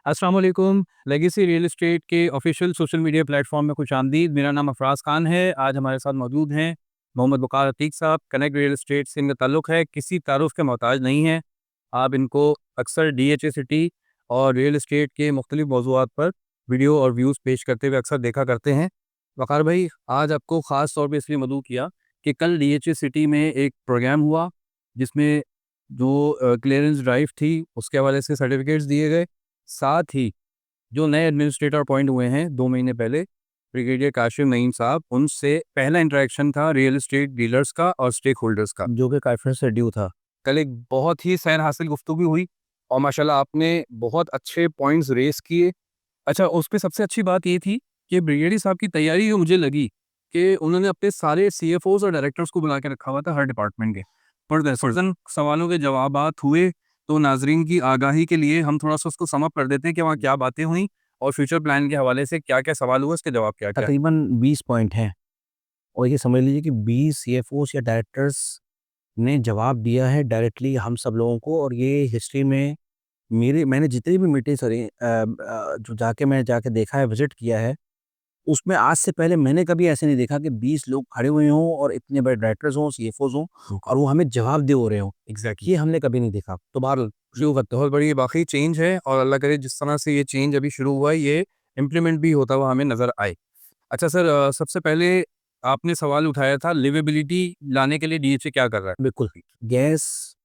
अस्सलाम वालेकुम। Legacy real estate के ऑफिशियल सोशल मीडिया प्लेटफॉर्म में खुशामदीद। मेरा नाम अफराज खान है। आज हमारे साथ मौजूद हैं मोहम्मद वक़ार अतीक साहब। कनेक्ट रियल एस्टेट से इनका ताल्लुक़ है, किसी तारुफ़ के मोहताज नहीं है। आप इनको अक्सर डीएचए सिटी और रियल एस्टेट के मुख्तलिफ मौज़ूआत पर वीडियो और व्यूज़ पेश करते हुए अक्सर देखा करते हैं। वक़ार भाई, आज आपको ख़ास तौर पे इसलिए मदऊ किया कि कल डीएचए सिटी में एक प्रोग्राम हुआ, जिसमें जो क्लीयरेंस ड्राइव थी, उसके हवाले से सर्टिफ़िकेट्स दिए गए। साथ ही जो नए एडमिनिस्ट्रेटर अपॉइंट हुए हैं 2 महीने पहले, ब्रिगेडियर काशिम नईम साहब, उनसे पहला इंटरेक्शन था रियल एस्टेट डीलर्स का और स्टेक होल्डर्स का, जो कि काफ़ी से ड्यू था। कल एक बहुत ही सैर हासिल गुफ्तगू हुई और माशाल्लाह आपने बहुत अच्छे पॉइंट्स रेज़ किए। अच्छा, उसपे सबसे अच्छी बात ये थी कि ब्रिगेडियर साहब की तैयारी जो मुझे लगी कि उन्होंने अपने सारे सीएफओज़ और डायरेक्टर्स को बुला के रखा हुआ था हर डिपार्टमेंट के। पर दरअसल सवालों के जवाबात हुए, तो नाज़रीन की आगाही के लिए हम थोड़ा-सा उसको सम अप कर देते हैं कि वहाँ क्या बातें हुई और फ्यूचर प्लान के हवाले से क्या-क्या सवाल हुए, उसके जवाब क्या-क्या हैं। तकरीबन 20 पॉइंट हैं और ये समझ लीजिए कि 20 सीएफओस या डायरेक्टर्स ने जवाब दिया है डायरेक्टली हम सब लोगों को। और ये हिस्ट्री में मैंने जितनी भी मीटिंग्स करी जो जाके देखा है, विजिट किया है, उसमें आज से पहले मैंने कभी ऐसे नहीं देखा कि 20 लोग खड़े हुए हों और इतने बड़े डायरेक्टर्स हों, सीएफओस हों और वो हमें जवाबदेह हो रहे हों। एग्ज़ैक्टली। ये हमने कभी नहीं देखा। तो बहरहाल शुरू करते हैं। बहुत बड़ी वाक़ई चेंज है और अल्लाह करे जिस तरह से ये चेंज अभी शुरू हुआ है, ये इम्प्लीमेंट भी होता हुआ हमें नज़र आए। अच्छा सर, सबसे पहले आपने सवाल उठाया था लिवेबिलिटी लाने के लिए डीएचए क्या कर रहा है? बिल्कुल, गैस,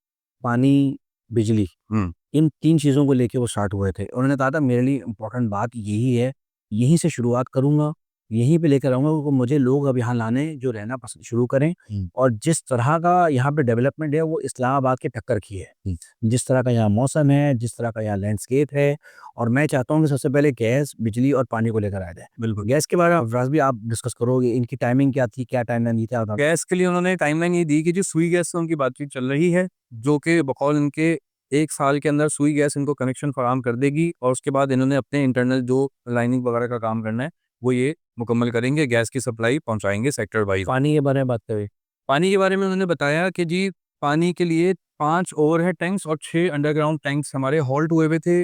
पानी, बिजली, हुँ। इन 3 चीज़ों को लेके वो स्टार्ट हुए थे। उन्होंने कहा था मेरे लिए इम्पोर्टेंट बात यही है, यहीं से शुरुआत करूँगा, यहीं पे लेकर आऊँगा क्योंकि मुझे लोग अब यहाँ लाने जो रहना पसंद शुरू करें। और जिस तरह का यहाँ पे डेवलपमेंट है वो इस्लामाबाद के टक्कर की है। जिस तरह का यहाँ मौसम है, जिस तरह का यहाँ लैंडस्केप है, और मैं चाहता हूँ कि सबसे पहले गैस, बिजली और पानी को लेकर आया जाए। बिल्कुल। गैस के बारे में अफ़राज़ भी आप डिस्कस करोगे, इनकी टाइमिंग क्या थी, क्या टाइमलाइन थी, क्या था? गैस के लिए उन्होंने टाइमलाइन ये दी कि जी सुई गैस से उनकी बातचीत चल रही है, जो कि बकौल इनके 1 साल के अंदर सुई गैस इनको कनेक्शन फराहम कर देगी और उसके बाद इन्होंने अपने इंटरनल जो लाइनिंग वगैरह का काम करना है, वो ये मुकम्मल करेंगे, गैस की सप्लाई पहुँचाएँगे सेक्टर वाइज़। पानी के बारे में बात करें। पानी के बारे में उन्होंने बताया कि जी पानी के लिए 5 ओवरहेड टैंक्स और 6 अंडरग्राउंड टैंक्स हमारे हॉल्ट हुए हुए थे।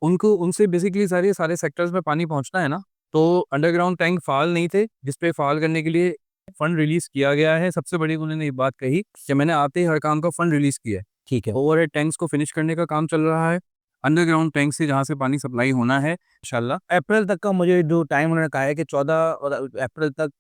उनको उनसे बेसिकली सारे सारे सेक्टर्स में पानी पहुँचना है ना, तो अंडरग्राउंड टैंक फ़ाल नहीं थे, जिस पे फ़ाल करने के लिए फंड रिलीज़ किया गया है। सबसे बड़ी उन्होंने ये बात कही कि मैंने आते ही हर काम का फंड रिलीज़ किया है। ठीक है। ओवरहेड टैंक्स को फिनिश करने का काम चल रहा है। अंडरग्राउंड टैंक से जहाँ से पानी सप्लाई होना है इंशाल्लाह। अप्रैल तक का मुझे जो टाइम उन्होंने कहा है कि 14 और अप्रैल तक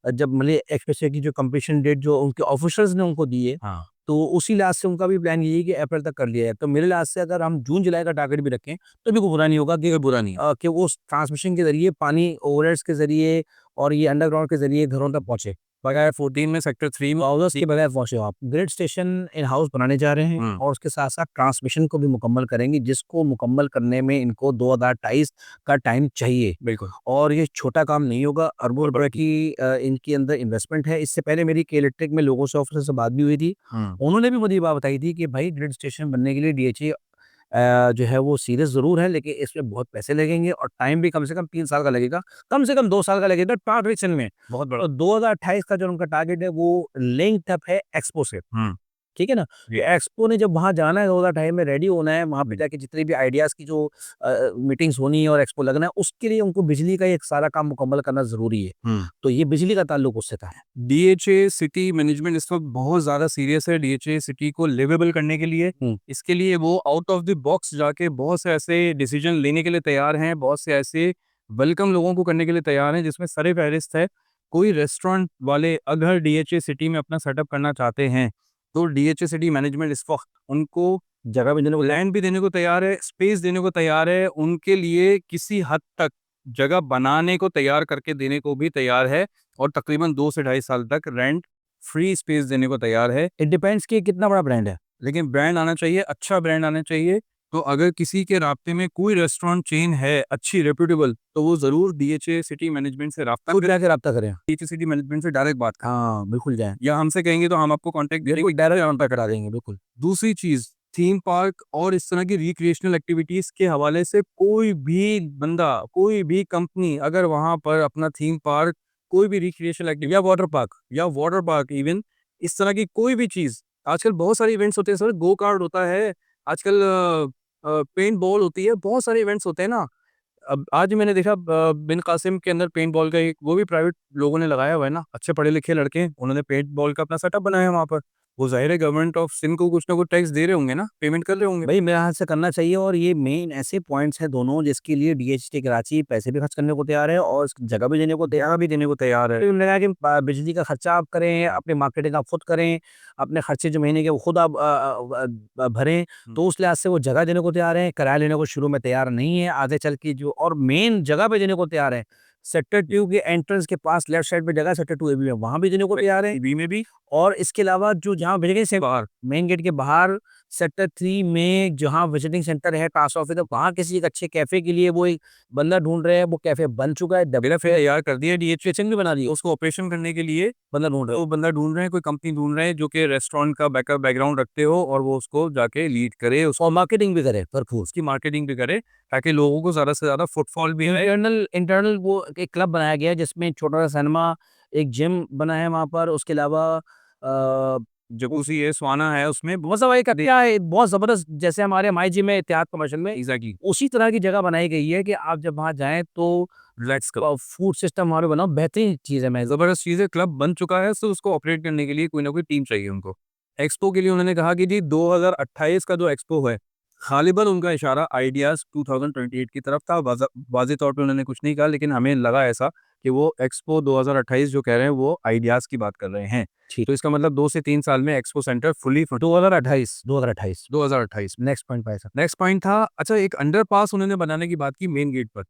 जब मतलब एक्सपेक्टेड की जो कंप्लीशन डेट जो उनके ऑफिसर्स ने उनको दी है, हाँ, तो उसी लिहाज से उनका भी प्लान यही है कि अप्रैल तक कर लिया है। तो मेरे लिहाज से अगर हम जून-जुलाई का टारगेट भी रखें, तो भी कोई बुरा नहीं होगा कि कोई बुरा नहीं है। कि वो ट्रांसमिशन के ज़रिए पानी ओवरहेड्स के ज़रिए और ये अंडरग्राउंड के ज़रिए घरों तक पहुँचे। बगैर 14 में सेक्टर 3 में पावर्स के बगैर पहुँचे हो आप। ग्रिड स्टेशन इन हाउस बनाने जा रहे हैं हुँ, और उसके साथ-साथ ट्रांसमिशन को भी मुकम्मल करेंगे, जिसको मुकम्मल करने में इनको 2028 का टाइम चाहिए। बिल्कुल। और ये छोटा काम नहीं होगा, अरबों रुपए की इनके अंदर इन्वेस्टमेंट है। इससे पहले मेरी के इलेक्ट्रिक में लोगों से ऑफिसर से बात भी हुई थी। हुँ, उन्होंने भी मुझे ये बात बताई थी कि भाई ग्रिड स्टेशन बनने के लिए डीएचए जो है वो सीरियस ज़रूर है, लेकिन इसमें बहुत पैसे लगेंगे और टाइम भी कम से कम 3 साल का लगेगा, कम से कम 2 साल का लगेगा ट्रांज़िशन में। बहुत बड़ा। तो 2028 का जो उनका टारगेट है वो लिंक्ड अप है एक्सपो से। हुँ, ठीक है ना? जी, कि एक्सपो ने जब वहाँ जाना है 2028 में रेडी होना है, वहाँ पे जी। जाके जितनी भी आइडियाज़ की जो मीटिंग्स होनी है और एक्सपो लगना है, उसके लिए उनको बिजली का एक सारा काम मुकम्मल करना ज़रूरी है। हुँ। तो ये बिजली का ताल्लुक उससे था। डीएचए सिटी मैनेजमेंट इस वक़्त बहुत ज़्यादा सीरियस है डीएचए सिटी को लिवेबल करने के लिए। हुँ। इसके लिए वो आउट ऑफ द बॉक्स जाके बहुत से ऐसे डिसीज़न लेने के लिए तैयार हैं, बहुत से ऐसे वेलकम लोगों को करने के लिए तैयार हैं, जिसमें सर-ए-फ़हरिस्त है, कोई रेस्टोरेंट वाले अगर डीएचए सिटी में अपना सेटअप करना चाहते हैं, तो डीएचए सिटी मैनेजमेंट इस वक़्त उनको जगह भी देने को लैंड भी देने को तैयार है, स्पेस देने को तैयार है, उनके लिए किसी हद तक जगह बनाने को तैयार करके देने को भी तैयार है और तकरीबन 2 से ढाई साल तक रेंट फ्री स्पेस देने को तैयार है। इट डिपेंड्स कि कितना बड़ा ब्रांड है। लेकिन ब्रांड आना चाहिए, अच्छा ब्रांड आना चाहिए। तो अगर किसी के राब्ते में कोई रेस्टोरेंट चेन है अच्छी रेप्यूटेबल, तो वो ज़रूर डीएचए सिटी मैनेजमेंट से राब्ता खुद करें, जाके राब्ता करें। डीएचए सिटी मैनेजमेंट से डायरेक्ट बात करें हाँ, बिल्कुल जाएँ। या हमसे कहेंगे तो हम आपको कॉन्टैक्ट बिल्कुल करेंगे। डायरेक्ट राब्ता करा देंगे, बिल्कुल। दूसरी चीज़, थीम पार्क और इस तरह की रिक्रिएशनल एक्टिविटीज़ के हवाले से कोई भी बंदा, कोई भी कंपनी अगर वहाँ पर अपना थीम पार्क, कोई भी रिक्रिएशनल एक्टिविटी या वाटर पार्क इवन इस तरह की कोई भी चीज़, आजकल बहुत सारे इवेंट्स होते हैं सर, गो कार्ट होता है, आजकल पेंट बॉल होती है, बहुत सारे इवेंट्स होते हैं ना। अब आज मैंने देखा बिन कासिम के अंदर पेंट बॉल का एक वो भी प्राइवेट लोगों ने लगाया हुआ है ना, अच्छे पढ़े लिखे लड़के हैं, उन्होंने पेंट बॉल का अपना सेटअप बनाया है वहाँ पर। वो ज़ाहिर है गवर्नमेंट ऑफ सिंध को कुछ ना कुछ टैक्स दे रहे होंगे ना, पेमेंट कर रहे होंगे। भाई मेरे हाथ से करना चाहिए और ये मेन ऐसे पॉइंट्स हैं दोनों जिसके लिए डीएचटी कराची पैसे भी खर्च करने को तैयार है और जगह भी देने को तैयार है। उन्होंने कहा कि बिजली का खर्चा आप करें, अपनी मार्केटिंग आप खुद करें, अपने खर्चे जो महीने के वो खुद आप भरें। तो उस लिहाज से वो जगह देने को तैयार है, किराया लेने को शुरू में तैयार नहीं है, आगे चल के जो और मेन जगह पे देने को तैयार है। सेक्टर 2 के एंट्रेंस के पास लेफ्ट साइड पे जगह सेक्टर 2 ए बी में, वहाँ भी देने को तैयार है। बी में भी और इसके अलावा जो जहाँ भेजेंगे से बाहर मेन गेट के बाहर सेक्टर 3 में जहाँ विजिटिंग सेंटर है ट्रांसफर ऑफिस है, वहाँ किसी एक अच्छे कैफे के लिए वो एक बंदा ढूंढ रहे हैं। वो कैफे बन चुका है, मेरा फिर तैयार कर दिया डेवलप भी बना दी, उसको ऑपरेशन करने के लिए बंदा ढूंढ रहे वो हो। बंदा ढूंढ रहे हैं, कोई कंपनी ढूंढ रहे हैं जो कि रेस्टोरेंट का बैकअप बैकग्राउंड रखते हो और वो उसको जाके लीड करे, और मार्केटिंग भी करे भरपूर। उसकी मार्केटिंग भी करे ताकि लोगों को ज़्यादा से ज़्यादा फुटफॉल भी है। इंटरनल वो एक क्लब बनाया गया है जिसमें छोटा सा सिनेमा, एक जिम बना है वहाँ पर। उसके अलावा जकूसी है, स्वाना है उसमें, मतलब एक क्या है बहुत ज़बरदस्त, जैसे हमारे माई जिम में इत्तेहाद कमर्शियल में एग्जैक्टली उसी तरह की जगह बनाई गई है कि आप जब वहाँ जाएँ तो रिलैक्स करो। फूड सिस्टम वहाँ पे बना बेहतरीन चीज़ है। मैं ज़बरदस्त चीज़ है, क्लब बन चुका है, तो उसको ऑपरेट करने के लिए कोई ना कोई टीम चाहिए उनको। एक्सपो के लिए उन्होंने कहा कि जी 2028 का जो एक्सपो है, ग़ालिबन उनका इशारा आइडियाज़ 2028 की तरफ था। वाज़ेह तौर पे उन्होंने कुछ नहीं कहा, लेकिन हमें लगा ऐसा कि वो एक्सपो 2028 जो कह रहे हैं, वो आइडियाज़ की बात कर रहे हैं। ठीक तो इसका मतलब 2 से 3 साल में expo centre fully 2028 2028 next point पाया सर। नेक्स्ट पॉइंट था, अच्छा एक अंडरपास उन्होंने बनाने की बात की मेन गेट पर।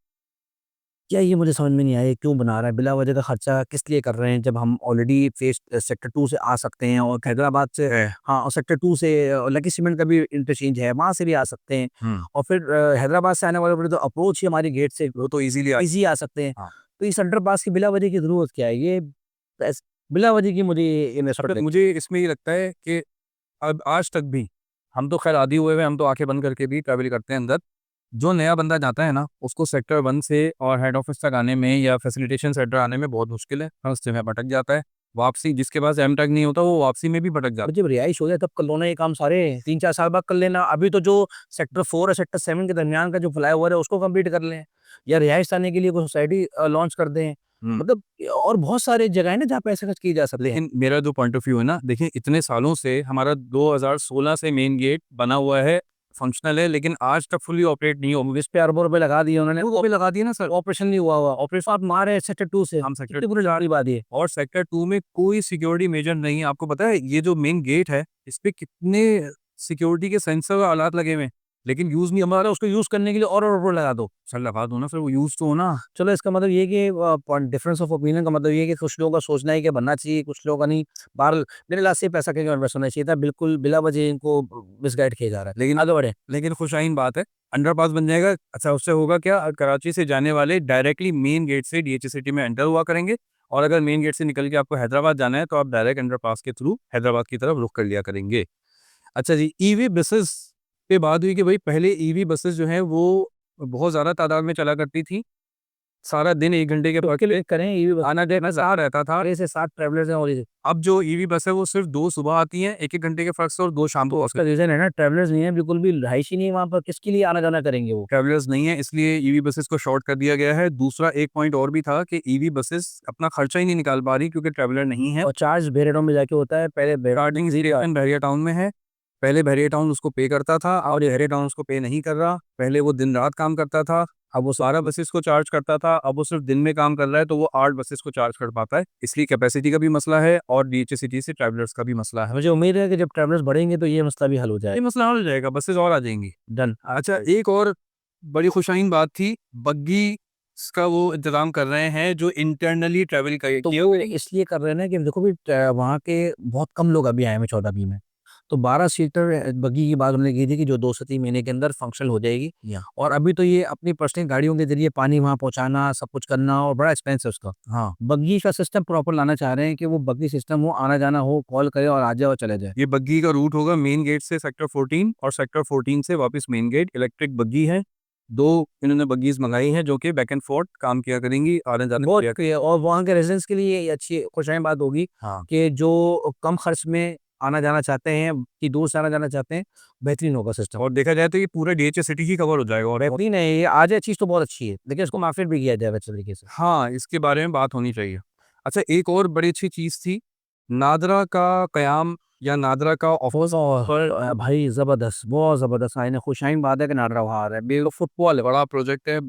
क्या ये मुझे समझ में नहीं आया, ये क्यों बना रहा है? बिला वजह का खर्चा किस लिए कर रहे हैं जब हम ऑलरेडी फेस सेक्टर 2 से आ सकते हैं और हैदराबाद से है। हाँ, और सेक्टर 2 से लकी सीमेंट का भी इंटरचेंज है, वहाँ से भी आ सकते हैं। हुँ। और फिर हैदराबाद से आने वाले तो अप्रोच ही हमारी गेट से वो तो इज़िली ईज़ी आ सकते हैं। हाँ। तो इस अंडरपास की बिला वजह की ज़रूरत क्या है? ये ऐस बिला वजह की मुझे ये मतलब मुझे इसमें ये लगता है कि अब आज तक भी हम तो खैर आदी हुए हैं, हम तो आँखें बंद करके भी ट्रैवल करते हैं अंदर। जो नया बंदा जाता है ना, उसको सेक्टर 1 से और हेड ऑफ़िस तक आने में या फैसिलिटेशन सेंटर आने में बहुत मुश्किल है। रास्ते में भटक जाता है। वापसी जिसके पास एम टैग नहीं होता, वो वापसी में भी भटक जाता है। जब रिहाइश हो जाए तब कर लो ना ये काम सारे, 3-4 साल बाद कर लेना। अभी तो जो सेक्टर 4 और सेक्टर 7 के दरमियान का जो फ्लाईओवर है उसको कंप्लीट कर लें या रिहाइश आने के लिए कोई सोसाइटी लॉन्च कर दें। हुँ। मतलब और बहुत सारी जगह है ना जहाँ पैसे खर्च किए जा सकते हैं। लेकिन मेरा जो पॉइंट ऑफ व्यू है ना, देखिए इतने सालों से हमारा 2016 से मेन गेट बना हुआ है, फंक्शनल है, लेकिन आज तक फुली ऑपरेट नहीं हो। इस पे अरबों रुपए लगा दिए उन्होंने, वो भी लगा दिए ना सर। ऑपरेशन नहीं हुआ हुआ। ऑपरेशन आप मारे सेक्टर 2 से, हम सेक्टर कितनी बुरी जारी बात है। और सेक्टर 2 में कोई सिक्योरिटी मेजर नहीं है। आपको पता है ये जो मेन गेट है, इस पे कितने सिक्योरिटी के सेंसर और आलात लगे हुए हैं, लेकिन यूज़ नहीं हमारा। उसको यूज़ करने के लिए और ऊपर लगा दो। सर लगा दो ना, फिर वो यूज़ तो हो ना। चलो इसका मतलब ये है कि पॉइंट डिफरेंस ऑफ ओपिनियन का मतलब ये है कि कुछ लोगों का सोचना है कि बनना चाहिए, कुछ लोगों का नहीं। बहरहाल मेरे लास्ट से पैसा कहीं इन्वेस्ट होना चाहिए था, बिल्कुल बिला वजह इनको मिसगाइड किया जा रहा है। लेकिन आगे बढ़े। लेकिन खुशाइन बात है, अंडरपास बन जाएगा। अच्छा उससे होगा क्या, कराची से जाने वाले डायरेक्टली मेन गेट से डीएचए सिटी में एंटर हुआ करेंगे, और अगर मेन गेट से निकल के आपको हैदराबाद जाना है, तो आप डायरेक्ट अंडरपास के थ्रू हैदराबाद की तरफ रुख कर लिया करेंगे। अच्छा जी, ईवी बसेस पे बात हुई कि भाई पहले ईवी बसेस जो हैं वो बहुत ज़्यादा तादाद में चला करती थी। सारा दिन 1 घंटे के तो वक़्त उसके लिए करें ये आना जाना ज़्यादा रहता था। 6 से 7 ट्रैवलर्स हैं और ये अब जो ईवी बस है वो सिर्फ़ 2 सुबह आती हैं 1-1 घंटे के फ़र्क से, और 2 शाम को उसका रीज़न है ना, ट्रैवलर्स नहीं है, बिल्कुल भी रिहाइश ही नहीं है वहाँ पर, किसके लिए आना-जाना करेंगे वो? ट्रैवलर्स नहीं है, इसलिए ईवी बसेस को शॉर्ट कर दिया गया है। दूसरा एक पॉइंट और भी था कि ईवी बसेस अपना खर्चा ही नहीं निकाल पा रही क्योंकि ट्रैवलर नहीं है। और चार्ज बेरेटों में जाके होता है, पहले स्टार्टिंग ज़ीरो बहरिया टाउन में है। पहले बहरिया टाउन उसको पे करता था और ये बहरिया टाउन उसको पे नहीं कर रहा। पहले वो दिन-रात काम करता था, अब वो 12 बसेस को चार्ज करता था, अब वो सिर्फ़ दिन में काम कर रहा है, तो वो 8 बसेस को चार्ज कर पाता है। इसलिए कैपेसिटी का भी मसला है और डीएचए सिटी से ट्रैवलर्स का भी मसला है। मुझे उम्मीद है कि जब ट्रैवलर्स बढ़ेंगे तो ये मसला भी हल हो ये जाएगा। मसला हल हो जाएगा, बसेस और आ जाएँगी। डन। अच्छा एक और बड़ी खुशाइन बात थी, बग्गी का वो इंतज़ाम कर रहे हैं जो इंटरनली ट्रैवल तो किए वो हुए। इसलिए कर रहे हैं ना कि देखो भी वहाँ के बहुत कम लोग अभी आए हैं 14-20 में। तो 12 सीटर बग्गी की बात उन्होंने की थी कि जो 2 से 3 महीने के अंदर फंक्शनल हो जाएगी। और अभी तो ये अपनी पर्सनल गाड़ियों के ज़रिए पानी वहाँ पहुँचाना, सब कुछ करना और बड़ा एक्सपेंस है उसका। हाँ। बग्गी का सिस्टम प्रॉपर लाना चाह रहे हैं कि वो बग्गी सिस्टम हो, आना-जाना हो, कॉल करे और आ जाए और चले जाए। ये बग्गी का रूट होगा मेन गेट से सेक्टर 14 और सेक्टर 14 से वापस मेन गेट। इलेक्ट्रिक बग्गी है। 2 इन्होंने बग्गीज़ मँगाई हैं जो कि बैक एंड फोर्थ काम किया करेंगी, आने-जाने बहुत और वहाँ के रेज़िडेंट्स के लिए ये अच्छी खुशहाल बात होगी हाँ। कि जो कम खर्च में आना जाना चाहते हैं, कि दोस्त आना जाना चाहते हैं, बेहतरीन होगा सिस्टम। और देखा जाए तो ये पूरा डीएचए सिटी ही कवर हो जाएगा और बेहतरीन है ये, आ जाए चीज़ तो बहुत अच्छी है, लेकिन इसको मार्केट भी किया जाए अच्छे तरीके से। हाँ, इसके बारे में बात होनी चाहिए। अच्छा, एक और बड़ी अच्छी चीज़ थी, नादरा का क़याम या नादरा का भाई ज़बरदस्त, बहुत ज़बरदस्त। आईने खुशाइन बात है कि नादरा वहाँ आ रहा है। बेगम फुटबॉल है, बड़ा प्रोजेक्ट है।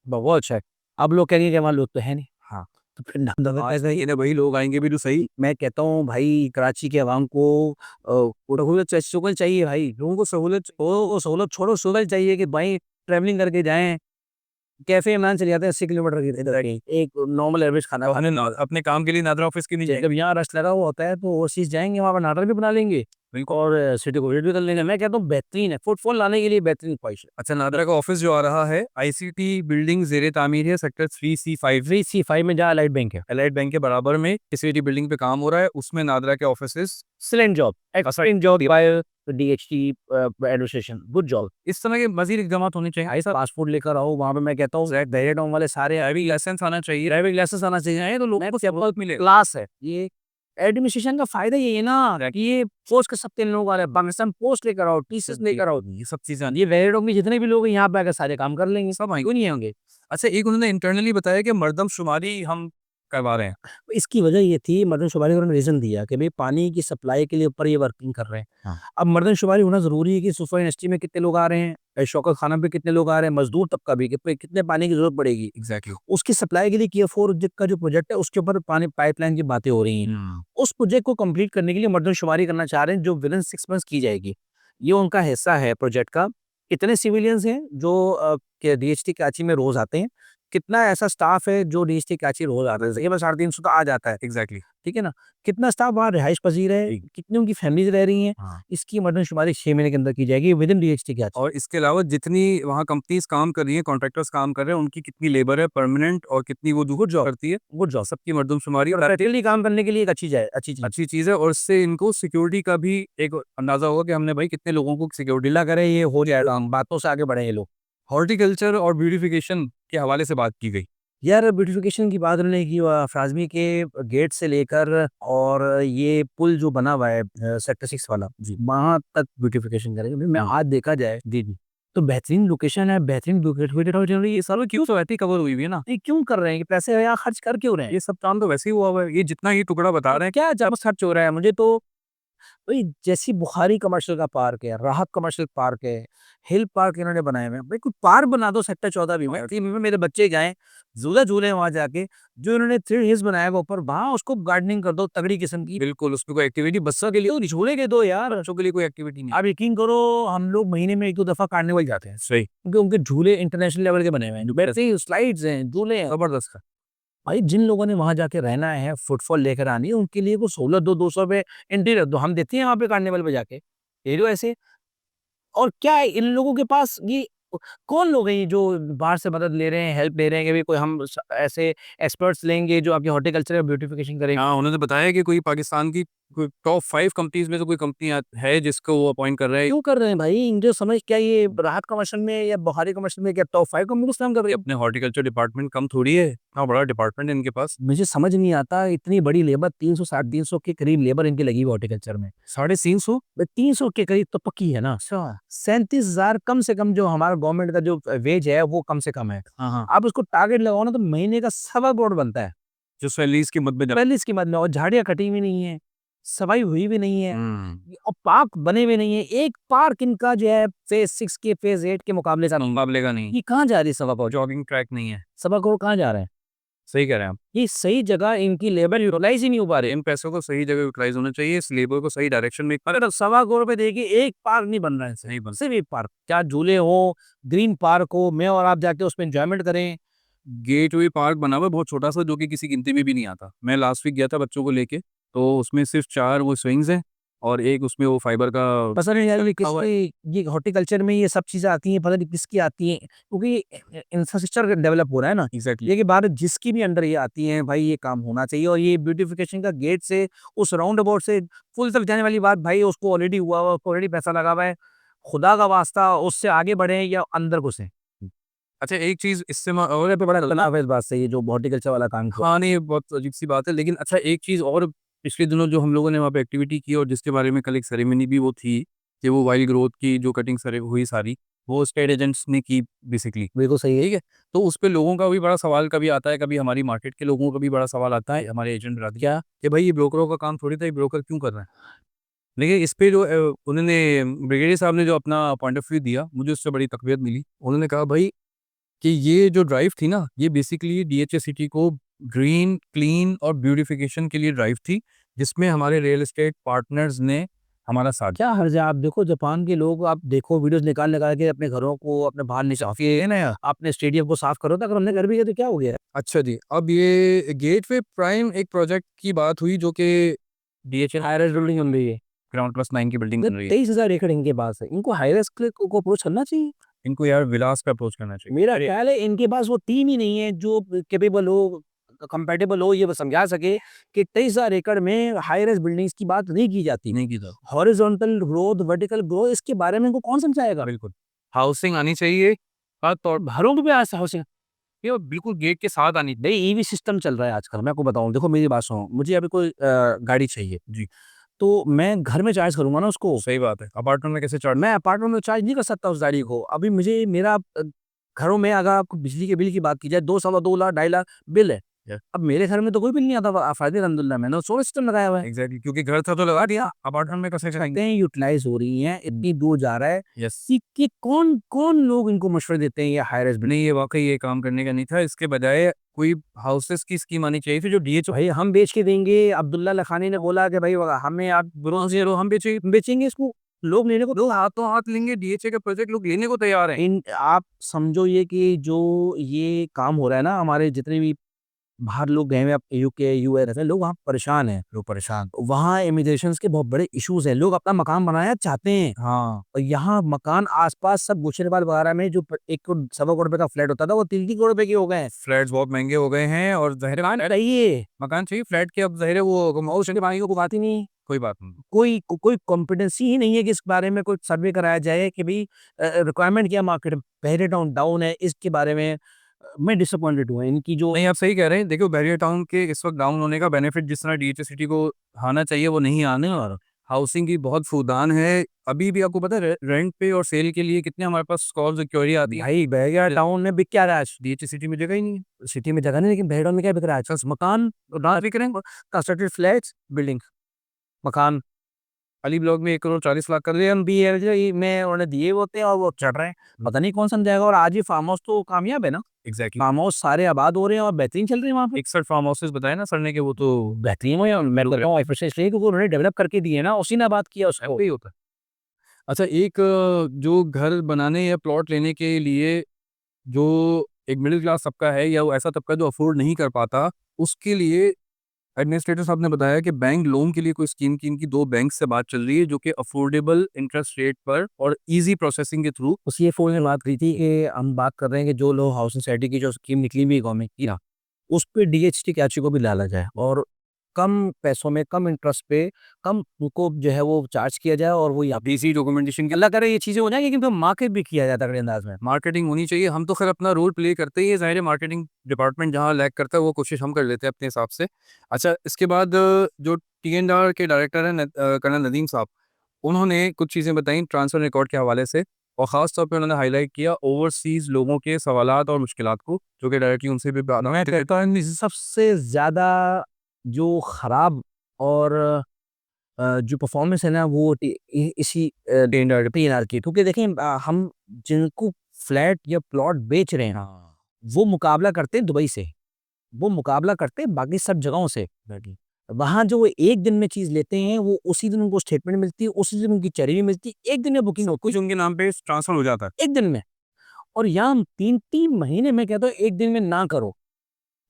बहुत अच्छा है। अब लोग कहेंगे कि हमारे लोग तो है नहीं। हाँ, तो फिर नादरा आज ऐसा ही ये वही लोग आएँगे भी तो सही। मैं कहता हूँ भाई कराची के अवाम को सहूलत चाहिए भाई। लोगों को सहूलत छोड़ो, सहूलत चाहिए कि भाई ट्रैवलिंग करके जाएँ। कैफ़े इमरान चले जाते हैं 80 किलोमीटर की इधर ही, एक नॉर्मल एवरेज खाना हमने ना अपने काम के लिए नादरा ऑफ़िस क्यों नहीं जाएँगे? जब यहाँ रश लगा हुआ होता है तो ओवरसीज़ जाएँगे, वहाँ पर नाटक भी बना लेंगे बिल्कुल। और सिटी को विज़िट भी कर लेंगे। मैं कहता हूँ बेहतरीन है, फुटफॉल लाने के लिए बेहतरीन ख्वाहिश है। अच्छा, नादरा का ऑफ़िस जो आ रहा है, आईसीटी बिल्डिंग ज़ेरे तामीर है, सेक्टर 3C5। 3C5 में जहाँ अलाइड बैंक है। एलाइड बैंक के बराबर में आईसीटी बिल्डिंग पे काम हो रहा है, उसमें नादरा के offices. Excellent job, excellent job by DHT administration, good job. इस तरह के मज़ीद इक़दामात होने चाहिए। भाई साहब पासपोर्ट लेकर आओ, वहाँ पे मैं कहता हूँ बैरियडोम वाले सारे ड्राइविंग लाइसेंस आना चाहिए। ड्राइविंग लाइसेंस आना चाहिए, तो लोगों को सबक मिलेगा। क्लास है। ये एडमिनिस्ट्रेशन का फ़ायदा यही है ना कि ये पोस्ट कर सकते हैं लोग आ रहे हैं, पाकिस्तान पोस्ट लेकर आओ, टीसीएस लेकर आओ। ये सब चीज़ें ये बैरियडोम में जितने भी लोग हैं यहाँ पे आकर सारे काम कर लेंगे, सब आएँगे। क्यों नहीं होंगे? अच्छा, एक उन्होंने इंटरनली बताया कि मरदमशुमारी हम करवा रहे हैं। इसकी वजह ये थी मर्दमशुमारी का उन्होंने रीज़न दिया कि भई पानी की सप्लाई के लिए ऊपर ये वर्किंग कर रहे हैं। हाँ। अब मर्दमशुमारी होना ज़रूरी है कि सुफा यूनिवर्सिटी में कितने लोग आ रहे हैं, शौकत खाना पे कितने लोग आ रहे हैं, मज़दूर तबका भी कि कितने पानी की ज़रूरत पड़ेगी। एग्ज़ैक्टली। उसकी सप्लाई के लिए किया-4 का जो प्रोजेक्ट है उसके ऊपर पानी पाइपलाइन की बातें हो रही हैं। उस प्रोजेक्ट को कंप्लीट करने के लिए मर्दमशुमारी करना चाह रहे हैं जो विदिन 6 मंथ्स की जाएगी। ये उनका हिस्सा है प्रोजेक्ट का। कितने सिविलियंस हैं जो के डीएचटी कराची में रोज़ आते हैं? कितना ऐसा स्टाफ है जो डीएचटी कराची रोज़ आता है? तकरीबन 350 तो आ जाता है। एग्ज़ैक्टली। ठीक है ना? कितना स्टाफ वहाँ रिहाइश पज़ीर है? कितनी उनकी फैमिलीज़ रह रही हैं? हाँ। इसकी मर्दमशुमारी 6 महीने के अंदर की जाएगी विदिन डीएचटी कराची। और इसके अलावा जितनी वहाँ कंपनीज़ काम कर रही हैं, कॉन्ट्रैक्टर्स काम कर रहे हैं, उनकी कितनी लेबर है परमानेंट और कितनी वो गुड जॉब, करती है, गुड जॉब। सबकी मरदमशुमारी और प्रैक्टिकली काम करने के लिए एक अच्छी चीज़। अच्छी चीज़ है और इससे इनको सिक्योरिटी का भी एक अंदाज़ा होगा कि हमने भाई कितने लोगों को सिक्योरिटी। अल्लाह करे ये हो जाए काम, बातों से आगे बढ़े ये लोग। हॉर्टिकल्चर और ब्यूटिफिकेशन के हवाले से बात की गई। यार ब्यूटिफिकेशन की बात उन्होंने की फ़ाज़मी के गेट से लेकर और ये पुल जो बना हुआ है सेक्टर 6 वाला, जी। वहाँ तक ब्यूटिफिकेशन करेंगे। मैं आज देखा जाए जी, जी। तो बेहतरीन लोकेशन है, बेहतरीन ब्यूटिफिकेशन ये सालों क्यों सोसाइटी कवर हुई हुई है ना, ये क्यों कर रहे हैं? कि पैसे यहाँ खर्च कर क्यों रहे हैं? ये सब काम तो वैसे ही हुआ हुआ है। ये जितना ये टुकड़ा बता रहे हैं, क्या जामस खर्च हो रहा है? मुझे तो भाई जैसी बुखारी कमर्शियल का पार्क है, राहत कमर्शियल पार्क है, हिल पार्क इन्होंने बनाए हुए हैं। भाई कोई पार्क बना दो सेक्टर 14 भी में, कि मेरे बच्चे जाएँ, झूला झूलें वहाँ जाके। जो इन्होंने थ्री हिल्स बनाया हुआ ऊपर, वहाँ उसको गार्डनिंग कर दो तगड़ी किस्म की। बिल्कुल उसमें कोई एक्टिविटी बच्चों के लिए, तो झूले के दो यार। बच्चों के लिए कोई एक्टिविटी नहीं है। आप यकीन करो हम लोग महीने में 1-2 दफ़ा कार्निवल जाते हैं। सही। क्योंकि उनके झूले इंटरनेशनल लेवल के बने हुए हैं। वैसे ही स्लाइड्स हैं, झूले हैं। ज़बरदस्त है। भाई जिन लोगों ने वहाँ जाके रहना है, फुटफॉल लेकर आनी है, उनके लिए वो सहूलत दो, 200 रुपए एंट्री रख दो। हम देते हैं वहाँ पे कार्निवल पे जाके। ये जो ऐसे और क्या है इन लोगों के पास ये कौन लोग हैं ये जो बाहर से मदद ले रहे हैं, हेल्प ले रहे हैं कि भई कोई हम ऐसे एक्सपर्ट्स लेंगे जो आपकी हॉर्टिकल्चर या ब्यूटिफिकेशन करेंगे। हाँ, उन्होंने बताया कि कोई पाकिस्तान की कोई टॉप 5 कंपनीज़ में से कोई कंपनी है जिसको वो अपॉइंट कर रहा है। क्यों कर रहे हैं भाई? इनके समझ क्या ये राहत कमर्शियल में या बुखारी कमर्शियल में क्या टॉप 5 कंपनी को इस्तेमाल कर रही है? अपने हॉर्टिकल्चर डिपार्टमेंट कम थोड़ी है, इतना बड़ा डिपार्टमेंट है इनके पास। मुझे समझ नहीं आता इतनी बड़ी लेबर 360-300 के करीब लेबर इनकी लगी हुई हॉर्टिकल्चर में। 350। भाई 300 के करीब तो पक्की है ना। अच्छा। 37,000 कम से कम जो हमारा गवर्नमेंट का जो वेज है वो कम से कम है। हाँ, हाँ। आप उसको टारगेट लगाओ ना तो महीने का सवा करोड़ बनता है। जो सैलरीज़ की मद में पहले इसकी मत में और झाड़ियाँ कटी हुई नहीं है, सफाई हुई भी नहीं है हुँ। और पार्क बने हुए नहीं है। एक पार्क इनका जो है फ़ेज़ 6 के फ़ेज़ 8 के मुकाबले से मुकाबले का नहीं, ये कहाँ जा रही है सवा करोड़? जॉगिंग ट्रैक नहीं है। सवा करोड़ कहाँ जा रहे हैं? सही कह रहे हैं आप। ये सही जगह इनकी लेबर यूटिलाइज़ ही नहीं हो पा रही है। इन पैसों को सही जगह यूटिलाइज़ होना चाहिए, इस लेबर को सही डायरेक्शन में। अगर सवा करोड़ रुपए देके एक पार्क नहीं बन रहा है इनसे, नहीं बन सिर्फ़ एक पार्क। क्या झूले हो, ग्रीन पार्क हो, मैं और आप जाके उसमें एन्जॉयमेंट करें। गेटवे पार्क बना हुआ है बहुत छोटा-सा जो कि किसी गिनती में भी नहीं आता। मैं लास्ट वीक गया था बच्चों को लेके, तो उसमें सिर्फ़ 4 वो स्विंग्स हैं और एक उसमें वो फाइबर का पता नहीं यार ये हवा है। किसकी ये हॉर्टिकल्चर में ये सब चीज़ें आती हैं, पता नहीं किसकी आती हैं, क्योंकि इंफ्रास्ट्रक्चर डेवलप हो रहा है ना। एग्ज़ैक्टली। ये कि भारत जिसकी भी अंडर ये आती हैं, भाई ये काम होना चाहिए और ये ब्यूटिफिकेशन का गेट से उस राउंड अबाउट से पुल तक जाने वाली बात भाई उसको ऑलरेडी हुआ हुआ, उसको ऑलरेडी पैसा लगा हुआ है। खुदा का वास्ता उससे आगे बढ़ें या अंदर घुसें। अच्छा, एक चीज़ इससे मैं पे बड़ा तनाव है इस बात से ये जो हॉर्टिकल्चर वाला काम किया। हाँ, नहीं ये बहुत अजीब-सी बात है लेकिन अच्छा एक चीज़ और पिछले दिनों जो हम लोगों ने वहाँ पे एक्टिविटी की और जिसके बारे में कल एक सेरेमनी भी वो थी कि वो वाइल्ड ग्रोथ की जो कटिंग हुई सारी, वो स्टेट एजेंट्स ने की बेसिकली। बिल्कुल सही है। ठीक है, तो उस पे लोगों का भी बड़ा सवाल कभी आता है, कभी हमारी मार्केट के लोगों का भी बड़ा सवाल आता है, हमारे एजेंट बरादरी क्या? कि भाई ये ब्रोकरों का काम थोड़ी था, ये ब्रोकर क्यों कर रहे हैं। लेकिन इस पे जो उन्होंने ब्रिगेडियर साहब ने जो अपना पॉइंट ऑफ व्यू दिया, मुझे उससे बड़ी तकवीत मिली। उन्होंने कहा भाई कि ये जो ड्राइव थी ना, ये बेसिकली डीएचए सिटी को ग्रीन, क्लीन और ब्यूटिफिकेशन के लिए ड्राइव थी, जिसमें हमारे रियल एस्टेट पार्टनर्स ने हमारा साथ क्या हर्ज है? आप देखो जापान के लोग, आप देखो वीडियोस निकाल के अपने घरों को अपने बाहर निकाल है ना, अपने स्टेडियम को साफ करो। तो अगर हमने कर भी किया तो क्या हो गया? अच्छा जी, अब ये गेटवे प्राइम एक प्रोजेक्ट की बात हुई जो कि डीएचए हाईराइज बिल्डिंग बन रही है, ग्राउंड प्लस 9 की बिल्डिंग बन रही है। 23,000 एकड़ इनके पास है। इनको हाईराइज को अप्रोच करना चाहिए। इनको यार विलास पे अप्रोच करना चाहिए। मेरा ख्याल है इनके पास वो टीम ही नहीं है जो कैपेबल हो, कंपैटिबल हो, ये समझा सके कि 23,000 एकड़ में हाई राइज बिल्डिंग्स की बात नहीं की जाती। नहीं की था। हॉरिजॉन्टल ग्रोथ, वर्टिकल ग्रोथ, इसके बारे में इनको कौन समझाएगा? बिल्कुल, हाउसिंग आनी चाहिए, खास तौर घरों पे भी आज हाउसिंग, पे वो बिल्कुल गेट के साथ आनी चाहिए। भाई ईवी सिस्टम चल रहा है आजकल। मैं आपको बताऊं, देखो मेरी बात सुनो, मुझे अभी कोई गाड़ी चाहिए, जी, तो मैं घर में चार्ज करूंगा ना उसको। सही बात है। अपार्टमेंट में कैसे चार्ज? मैं अपार्टमेंट में चार्ज नहीं कर सकता उस गाड़ी को। अभी मुझे मेरा घरों में अगर आपको बिजली के बिल की बात की जाए, 2 सवा 2 लाख 2.5 लाख बिल है। Yeah. अब मेरे घर में तो कोई बिल नहीं आता, फायदे अल्हम्दुलिल्लाह मैंने सोलर सिस्टम लगाया हुआ है। एग्जैक्टली, क्योंकि घर था तो लगा दिया, अपार्टमेंट में कैसे चलाएंगे? बातें यूटिलाइज हो रही हैं, इतनी दूर जा रहा है यस, कि कौन कौन लोग इनको मशवरे देते हैं ये हाई राइज बिल्डिंग। नहीं ये वाकई ये काम करने का नहीं था। इसके बजाय कोई हाउसेस की स्कीम आनी चाहिए थी जो डीएचओ। भाई हम बेच के देंगे। अब्दुल्ला लखानी ने बोला कि भाई हमें आप हम बेचेंगे इसको, लोग लेने को। लोग हाथों हाथ लेंगे, डीएचए का प्रोजेक्ट लोग लेने को तैयार हैं। इन आप समझो ये कि जो ये काम हो रहा है ना, हमारे जितने भी बाहर लोग गए हुए, आप यूके यूएस रहते हैं लोग, वहाँ परेशान हैं। लोग परेशान। वहाँ इमिग्रेशन के बहुत बड़े इश्यूज हैं। लोग अपना मकान बनाना चाहते हैं, हाँ, और यहाँ मकान आसपास सब गुलशनबाग वगैरह में जो 1 करोड़ 1.25 करोड़ का फ्लैट होता था, वो 3-3 करोड़ रुपए के हो गए हैं। फ्लैट्स बहुत महंगे हो गए हैं और मकान चाहिए, मकान चाहिए, फ्लैट के अब ज़ाहिर है वो उसके पानी को बात ही नहीं। कोई बात नहीं। कोई कॉम्पिटेंसी ही नहीं है कि इस बारे में कोई सर्वे कराया जाए कि भाई रिक्वायरमेंट क्या मार्केट में, पहले डाउन डाउन है इसके बारे में। मैं डिसअपॉइंटेड हुआ इनकी जो। नहीं, आप सही कह रहे हैं। देखो बैरियर टाउन के इस वक़्त डाउन होने का बेनिफिट जिस तरह डीएचए सिटी को आना चाहिए वो नहीं आने वाला। हाउसिंग की बहुत फूदान है। अभी भी आपको पता है रेंट पे और सेल के लिए कितने हमारे पास कॉल्स और क्वेरी आती है। भाई बैरियर टाउन में बिक क्या रहा है आज? डीएचए सिटी में जगह ही नहीं है। सिटी में जगह नहीं, लेकिन बैरियर टाउन में क्या बिक रहा है आजकल? मकान, रात बिक रहे हैं, कंस्ट्रक्टेड फ्लैट्स, बिल्डिंग, मकान। अली ब्लॉक में 1 करोड़ 40 लाख का हम भी है जो में उन्होंने दिए होते हैं और वो चढ़ रहे हैं, पता नहीं कौन समझाएगा। और आज ये फार्म हाउस तो कामयाब है ना, एग्ज़ैक्टली फार्म हाउस सारे आबाद हो रहे हैं और बेहतरीन चल रहे हैं वहाँ पे। 61 फार्म हाउसेस बताए ना सर ने कि वो तो बेहतरीन हुए, मैं तो कहता हूँ इसलिए क्योंकि उन्होंने डेवलप करके दिए ना, उसी ने बात किया उसको। ही होता है। अच्छा, एक जो घर बनाने या प्लॉट लेने के लिए जो एक मिडिल क्लास तबका है या वो ऐसा तबका जो अफोर्ड नहीं कर पाता, उसके लिए एडमिनिस्ट्रेटर साहब ने बताया कि बैंक लोन के लिए कोई स्कीम की इनकी 2 बैंक से बात चल रही है जो कि अफोर्डेबल इंटरेस्ट रेट पर और ईज़ी प्रोसेसिंग के थ्रू। उस ये फोन में बात करी थी कि हम बात कर रहे हैं कि जो लोग हाउसिंग सोसाइटी की जो स्कीम निकली हुई है गवर्नमेंट की ना, उस पे डीएचटी कैची को भी डाला जाए और कम पैसों में, कम इंटरेस्ट पे, कम उनको जो है वो चार्ज किया जाए, और वो यहाँ डीसी डॉक्यूमेंटेशन की अल्लाह करे ये चीज़ें हो जाएंगी, क्योंकि मार्केट भी किया जाता है अंदाज में। मार्केटिंग होनी चाहिए। हम तो खैर अपना रोल प्ले करते ही है, ज़ाहिर है मार्केटिंग डिपार्टमेंट जहाँ लैग करता है वो कोशिश हम कर लेते हैं अपने हिसाब से। अच्छा, इसके बाद जो टीएनआर के डायरेक्टर हैं कर्नल नदीम साहब, उन्होंने कुछ चीज़ें बताई ट्रांसफ़र रिकॉर्ड के हवाले से और ख़ास तौर पे उन्होंने हाईलाइट किया ओवरसीज़ लोगों के सवालात और मुश्किलात को, जो कि डायरेक्टली उनसे भी बात। मैं कहता हूँ सबसे ज़्यादा जो खराब और जो परफॉर्मेंस है ना वो इसी टीएनआर की, क्योंकि देखें हम जिनको फ्लैट या प्लॉट बेच रहे हैं, हाँ, वो मुकाबला करते हैं दुबई से, वो मुकाबला करते हैं बाकी सब जगहों से। वहाँ जो वो एक दिन में चीज़ लेते हैं, वो उसी दिन उनको स्टेटमेंट मिलती है, उसी दिन उनकी चाबी मिलती है, एक दिन में बुकिंग होती कुछ उनके नाम पे ट्रांसफ़र हो जाता है। है, एक दिन में। और यहाँ हम 3-3 महीने में, कहता हूँ एक दिन में ना करो,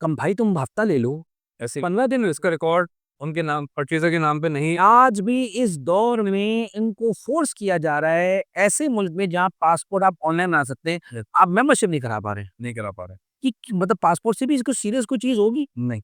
कम भाई तुम हफ्ता ले लो। ऐसे 15 दिन इसका रिकॉर्ड उनके नाम परचेज़र के नाम पे नहीं। आज भी इस दौर में इनको फोर्स किया जा रहा है, ऐसे मुल्क में जहाँ पासपोर्ट आप ऑनलाइन बना सकते हैं, Yes. आप मेंबरशिप नहीं करा पा रहे हैं। नहीं करा पा रहे। मतलब पासपोर्ट से भी इसको सीरियस कोई चीज़ होगी? नहीं।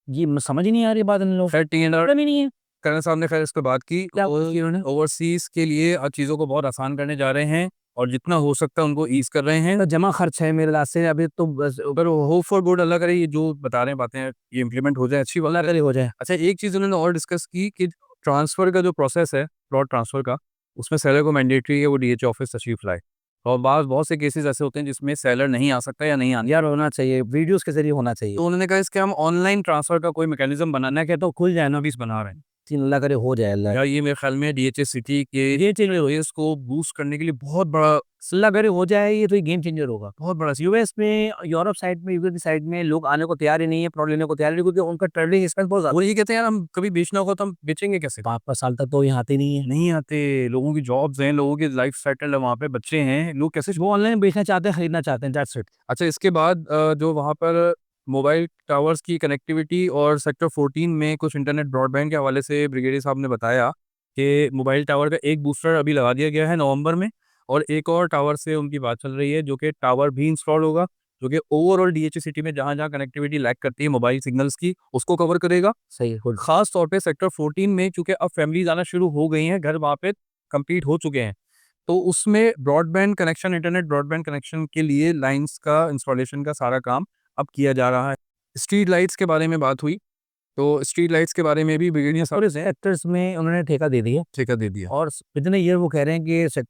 ये समझ ही नहीं आ रही बात इन लोग, खैर टीएनआर भी नहीं है। कर्नल साहब ने खैर इस पे बात की। क्या की उन्होंने? ओवरसीज़ के लिए चीज़ों को बहुत आसान करने जा रहे हैं और जितना हो सकता है उनको ईज़ कर रहे हैं। तो जमा खर्च है मेरे लास्ट से अभी तो बस पर होप फॉर गुड, अल्लाह करे ये जो बता रहे हैं बातें ये इम्प्लीमेंट हो जाए, अच्छी बात अल्लाह है। करे हो जाए। अच्छा, एक चीज़ उन्होंने और डिस्कस की कि ट्रांसफ़र का जो प्रोसेस है, प्लॉट ट्रांसफ़र का, उसमें सेलर को मैंडेटरी है वो डीएचए ऑफ़िस तशरीफ़ लाए। और बहुत से केसेज़ ऐसे होते हैं जिसमें सेलर नहीं आ सकता या नहीं आना। यार होना चाहिए, वीडियोज़ के ज़रिए होना चाहिए। तो उन्होंने कहा इसके हम ऑनलाइन ट्रांसफ़र का कोई मैकेनिज़्म बनाना है, कहता हूँ खुल जाए ना, अभी बना रहे हैं। अल्लाह करे हो जाए अल्लाह। या ये मेरे ख़्याल में डीएचए सिटी के ये चेंज को बूस्ट करने के लिए बहुत बड़ा अल्लाह करे हो जाए, ये तो गेम चेंजर होगा। बहुत बड़ा यूएस में, यूरोप साइड में, यूके की साइड में लोग आने को तैयार ही नहीं है, प्लॉट लेने को तैयार नहीं, क्योंकि उनका ट्रैवलिंग एक्सपेंस बहुत ज़्यादा वो ये कहते हैं यार हम कभी बेचना होगा तो हम बेचेंगे कैसे? 5-5 साल तक तो यहाँ आते नहीं है। नहीं आते, लोगों की जॉब्स हैं, लोगों की लाइफ़ सेटल है वहाँ पे, बच्चे हैं, लोग कैसे वो ऑनलाइन बेचना चाहते हैं, खरीदना चाहते हैं, दैट्स इट। अच्छा, इसके बाद जो वहाँ पर मोबाइल टावर्स की कनेक्टिविटी और सेक्टर 14 में कुछ इंटरनेट ब्रॉडबैंड के हवाले से ब्रिगेडियर साहब ने बताया कि मोबाइल टावर का एक बूस्टर अभी लगा दिया गया है नवंबर में, और एक और टावर से उनकी बात चल रही है जो कि टावर भी इंस्टॉल होगा, जो कि ओवरऑल डीएचए सिटी में जहाँ-जहाँ कनेक्टिविटी लैग करती है मोबाइल सिग्नल्स की, उसको कवर करेगा। सही है, गुड। ख़ास तौर पे सेक्टर 14 में चूँकि अब फैमिलीज़ आना शुरू हो गई हैं, घर वहाँ पे कंप्लीट हो चुके हैं। तो उसमें broadband connection, internet broadband connection के लिए लाइन्स का इंस्टॉलेशन का सारा काम अब किया जा रहा है। स्ट्रीट लाइट्स के बारे में बात हुई, तो स्ट्रीट लाइट्स के बारे में भी ब्रिगेडियर साहब और इस सेक्टर्स में उन्होंने ठेका दे दिया ठेका दे दिया। और इतने ईयर वो कह रहे हैं कि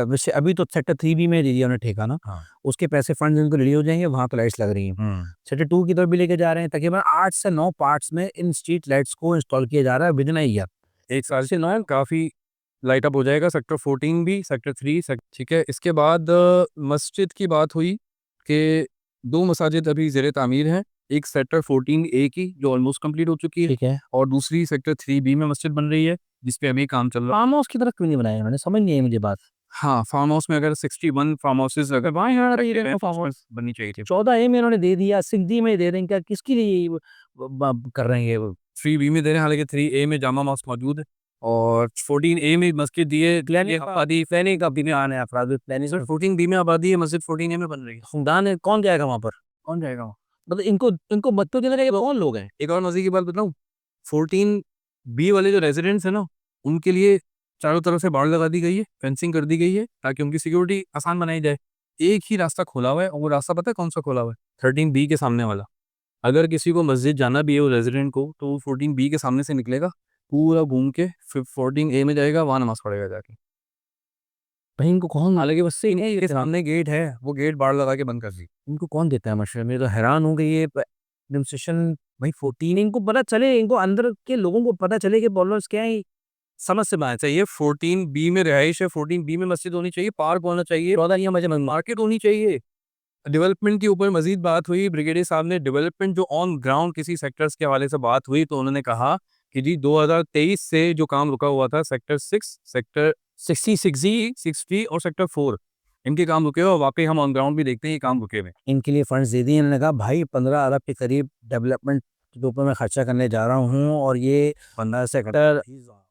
वैसे अभी तो सेक्टर 3 बी में दे दिया उन्होंने ठेका ना, हाँ। उसके पैसे फंड उनको रेडी हो जाएंगे, वहाँ तो लाइट्स लग रही हैं। सेक्टर 2 की तरफ भी लेके जा रहे हैं, तकरीबन 8 से 9 पार्ट्स में इन स्ट्रीट लाइट्स को इंस्टॉल किया जा रहा है विदिन अ ईयर। एक साल से 9 काफ़ी लाइट अप हो जाएगा सेक्टर 14 भी, सेक्टर 3 ठीक है। इसके बाद मस्जिद की बात हुई कि 2 मसाजिद अभी ज़ेरे तामीर हैं। एक सेक्टर 14 ए की जो ऑलमोस्ट कंप्लीट हो चुकी है, ठीक है, और दूसरी सेक्टर 3 बी में मस्जिद बन रही है, जिस पे अभी काम चल रहा है। फार्म हाउस की तरफ क्यों नहीं बनाया उन्होंने, समझ नहीं आई मुझे बात। हाँ, फार्म हाउस में अगर 61 फार्म हाउसेज़ अगर वहाँ यहाँ फार्म हाउस बननी चाहिए थी। 14 ए में उन्होंने दे दिया, 6 डी में दे देंगे, क्या किसके लिए ये कर रहे हैं ये? 3 बी में दे रहे हैं, हालाँकि 3 ए में जामा मस्जिद मौजूद है, और 14 ए में मस्जिद ये प्लानिंग का भी आने अफराद प्लानिंग सर 14 बी में आबादी है, मस्जिद 14 ए में बन रही है। सुल्तान है, कौन जाएगा वहाँ पर? कौन जाएगा वहाँ? मतलब इनको इनको मत्तो देने के कौन लोग हैं? एक और मज़े की बात बताऊँ, 14 बी वाले जो रेज़िडेंट्स हैं ना, उनके लिए चारों तरफ से बाड़ लगा दी गई है, फेंसिंग कर दी गई है, ताकि उनकी सिक्योरिटी आसान बनाई जाए। एक ही रास्ता खोला हुआ है, और वो रास्ता पता है कौन-सा खोला हुआ है? 13 बी के सामने वाला। अगर किसी को मस्जिद जाना भी है वो रेज़िडेंट को, तो वो 14 बी के सामने से निकलेगा, पूरा घूम के फिर 14 ए में जाएगा, वहाँ नमाज़ पढ़ेगा जाके। भाई इनको कौन हालाँकि बस से नहीं, ये सामने गेट है, वो गेट बाड़ लगा के बंद कर दी। इनको कौन देता है मशवरे? मैं तो हैरान हूँ कि ये एडमिनिस्ट्रेशन भाई 14 इनको पता चले, इनको अंदर के लोगों को पता चले कि प्रॉब्लम्स क्या है। समझ से बाहर चाहिए, 14 बी में रिहाइश है, 14 बी में मस्जिद होनी चाहिए, पार्क होना चाहिए, 14 ये मुझे मार्केट होनी चाहिए। डेवलपमेंट के ऊपर मज़ीद बात हुई, ब्रिगेडियर साहब ने डेवलपमेंट जो ऑन ग्राउंड किसी सेक्टर्स के हवाले से बात हुई, तो उन्होंने कहा कि जी 2023 से जो काम रुका हुआ था सेक्टर 6, सेक्टर 66 60 और सेक्टर 4, इनके काम रुके हुए, और वाक़ई हम ऑन ग्राउंड भी देखते हैं ये काम रुके हुए हैं। इनके लिए फंड्स दे दिए। इन्होंने कहा भाई 15 अरब के करीब डेवलपमेंट के ऊपर मैं खर्चा करने जा रहा हूँ, और ये 15 सेक्टर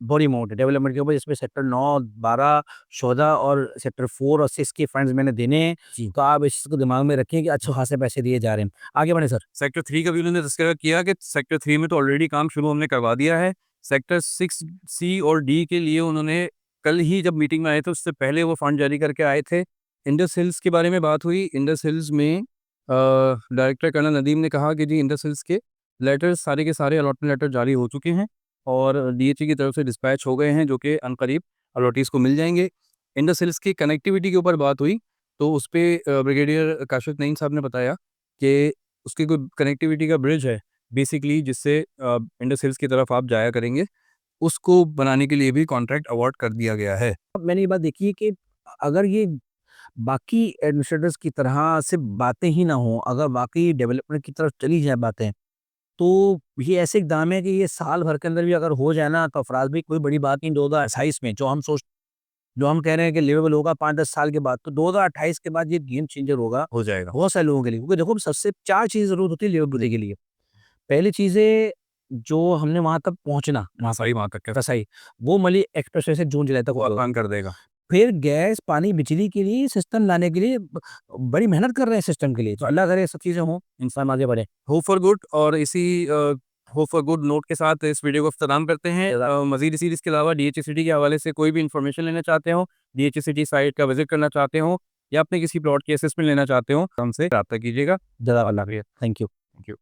बड़ी अमाउंट है डेवलपमेंट के ऊपर, जिसमें सेक्टर 9, 12, 14 और सेक्टर 4 और 6 के फंड्स मैंने देने हैं। तो आप इस चीज़ को दिमाग में रखें कि अच्छे खासे पैसे दिए जा रहे हैं। आगे बढ़े सर। सेक्टर 3 का भी उन्होंने तज़किरा किया कि सेक्टर 3 में तो ऑलरेडी काम शुरू हमने करवा दिया है। सेक्टर 6 सी और डी के लिए उन्होंने कल ही जब मीटिंग में आए थे, उससे पहले वो फंड जारी करके आए थे। इंडस हिल्स के बारे में बात हुई। इंडस हिल्स में डायरेक्टर कर्नल नदीम ने कहा कि जी इंडस हिल्स के लेटर्स सारे के सारे अलॉटमेंट लेटर जारी हो चुके हैं, और डीएचई की तरफ से डिस्पैच हो गए हैं, जो कि अनकरीब अलॉटीज़ को मिल जाएँगे। इंडस हिल्स की कनेक्टिविटी के ऊपर बात हुई, तो उसपे ब्रिगेडियर काशिफ नईम साहब ने बताया कि उसकी कोई कनेक्टिविटी का ब्रिज है बेसिकली, जिससे इंडस हिल्स की तरफ आप जाया करेंगे, उसको बनाने के लिए भी कॉन्ट्रैक्ट अवार्ड कर दिया गया है। अब मैंने ये बात देखी है कि अगर ये बाकी एडमिनिस्ट्रेटर्स की तरह से बातें ही ना हो, अगर वाक़ई डेवलपमेंट की तरफ चली जाए बातें, तो ये ऐसे इक़दाम है कि ये साल भर के अंदर भी अगर हो जाए ना, तो अफ़राज़ भी कोई बड़ी बात नहीं। 2028 में जो हम कह रहे हैं कि लिवेबल होगा 5-10 साल के बाद, तो 2028 के बाद ये गेम चेंजर होगा हो जाएगा। बहुत सारे लोगों के लिए। क्योंकि देखो सबसे 4 चीज़ ज़रूरत होती है लिवेबिलिटी के लिए। पहली चीज़ है जो हमने वहाँ तक पहुँचना, सही वहाँ तक रसाई, वो मली एक्सप्रेसवे से जून जुलाई तक वो होगा। आसान कर देगा। फिर गैस, पानी, बिजली के लिए सिस्टम लाने के लिए बड़ी मेहनत कर रहे हैं सिस्टम के लिए। तो अल्लाह करे सब चीज़ें हों, इंसान आगे बढ़े। होप फॉर गुड, और इसी होप फॉर गुड नोट के साथ इस वीडियो को अख्ताम करते हैं। मज़ीद इसी इसके अलावा डीएचसीटी के हवाले से कोई भी इन्फॉर्मेशन लेना चाहते हो, DHCD साइट का विजिट करना चाहते हो या अपने किसी प्लॉट की असेसमेंट लेना चाहते हो, हमसे रब्ता कीजिएगा। जज़ाकल्लाह खैर। Thank you. Thank you.